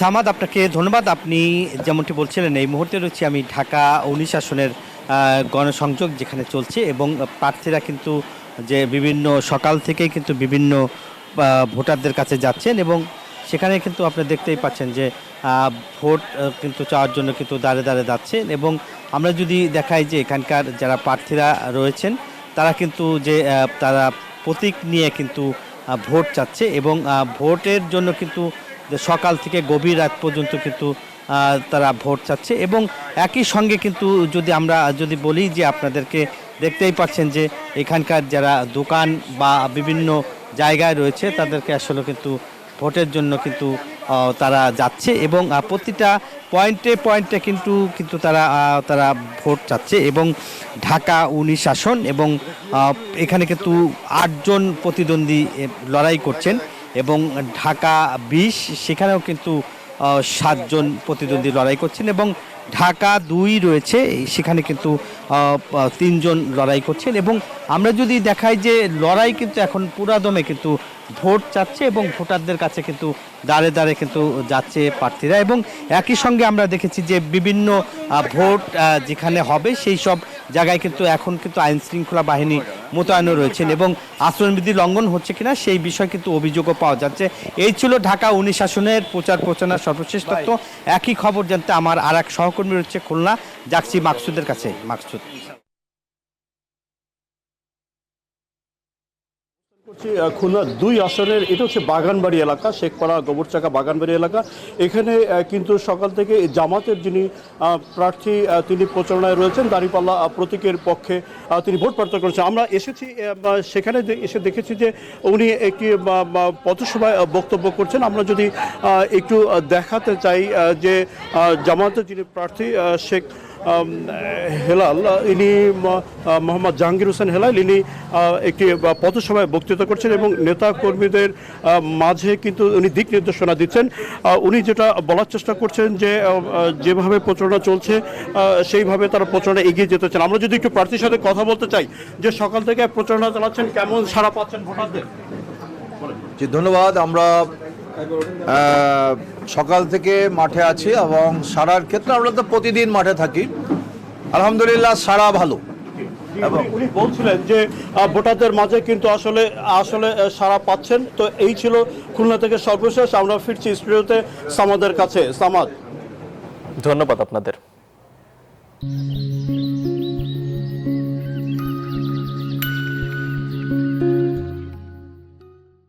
সামাদ, আপনাকে ধন্যবাদ। আপনি যেমনটি বলছিলেন, এই মুহূর্তে রয়েছে আমি ঢাকা ১৯ আসনের গণসংযোগ যেখানে চলছে, এবং প্রার্থীরা কিন্তু যে বিভিন্ন সকাল থেকেই কিন্তু বিভিন্ন ভোটারদের কাছে যাচ্ছেন, এবং সেখানে কিন্তু আপনি দেখতেই পাচ্ছেন যে ভোট কিন্তু চাওয়ার জন্য কিন্তু দাঁড়ে দাঁড়ে যাচ্ছেন। এবং আমরা যদি দেখাই যে এখানকার যারা প্রার্থীরা রয়েছেন তারা কিন্তু যে তারা প্রতীক নিয়ে কিন্তু ভোট চাচ্ছে, এবং ভোটের জন্য কিন্তু যে সকাল থেকে গভীর রাত পর্যন্ত কিন্তু তারা ভোট চাচ্ছে। এবং একই সঙ্গে কিন্তু যদি আমরা যদি বলি যে আপনাদেরকে দেখতেই পাচ্ছেন যে এখানকার যারা দোকান বা বিভিন্ন জায়গায় রয়েছে তাদেরকে আসলে কিন্তু ভোটের জন্য কিন্তু তারা যাচ্ছে, এবং প্রতিটা পয়েন্টে পয়েন্টে কিন্তু কিন্তু তারা তারা ভোট চাচ্ছে। এবং ঢাকা ১৯ আসন, এবং এখানে কিন্তু ৮জন প্রতিদ্বন্দ্বী লড়াই করছেন, এবং ঢাকা ২০ সেখানেও কিন্তু ৭জন প্রতিদ্বন্দ্বী লড়াই করছেন, এবং ঢাকা ২ রয়েছে সেখানে কিন্তু ৩জন লড়াই করছেন। এবং আমরা যদি দেখাই যে লড়াই কিন্তু এখন পুরাদমে কিন্তু ভোট চাচ্ছে, এবং ভোটারদের কাছে কিন্তু দাঁড়ে দাঁড়ে কিন্তু যাচ্ছে প্রার্থীরা। এবং একই সঙ্গে আমরা দেখেছি যে বিভিন্ন ভোট যেখানে হবে সেই সব জায়গায় কিন্তু এখন কিন্তু আইন শৃঙ্খলা বাহিনী মোতায়েন রয়েছেন, এবং আচরণবিধি লঙ্ঘন হচ্ছে কিনা সেই বিষয়ে কিন্তু অভিযোগও পাওয়া যাচ্ছে। এই ছিল ঢাকা ১৯ আসনের প্রচার প্রচারণার সর্বশেষ তথ্য। একই খবর জানতে আমার আর এক সহকর্মী রয়েছে খুলনা, যাচ্ছি মাকসুদের কাছে। মাকসুদ, খুলনা ২ আসনের এটা হচ্ছে বাগানবাড়ি এলাকা, শেখপাড়া গোবরচাকা বাগানবাড়ি এলাকা। এখানে কিন্তু সকাল থেকে জামাতের যিনি প্রার্থী তিনি প্রচারণায় রয়েছেন, দাঁড়িপাল্লা প্রতীকের পক্ষে তিনি ভোট প্রার্থনা করেছেন। আমরা এসেছি সেখানে এসে দেখেছি যে উনি একটি পথসভায় বক্তব্য করছেন। আমরা যদি একটু দেখাতে চাই যে জামাতের যিনি প্রার্থী শেখ হেলাল, ইনি মোহাম্মদ জাহাঙ্গীর হোসেন হেলাল, ইনি একটি পথসভায় বক্তৃতা করছেন এবং নেতা কর্মীদের মাঝে কিন্তু উনি দিক নির্দেশনা দিচ্ছেন। উনি যেটা বলার চেষ্টা করছেন যে যেভাবে প্রচারণা চলছে সেইভাবে তারা প্রচারণা এগিয়ে যেতে চান। আমরা যদি একটু প্রার্থীর সাথে কথা বলতে চাই যে সকাল থেকে প্রচারণা চালাচ্ছেন, কেমন সাড়া পাচ্ছেন ভোটারদের? জি, ধন্যবাদ। আমরা সকাল থেকে মাঠে আছি এবং সারার ক্ষেত্রে আমরা তো প্রতিদিন মাঠে থাকি, আলহামদুলিল্লাহ সারা ভালো। উনি বলছিলেন যে ভোটারদের মাঝে কিন্তু আসলে আসলে সাড়া পাচ্ছেন। তো এই ছিল খুলনা থেকে সর্বশেষ। আমরা ফিরছি স্টুডিওতে সামাদের কাছে। সামাদ, ধন্যবাদ আপনাদের।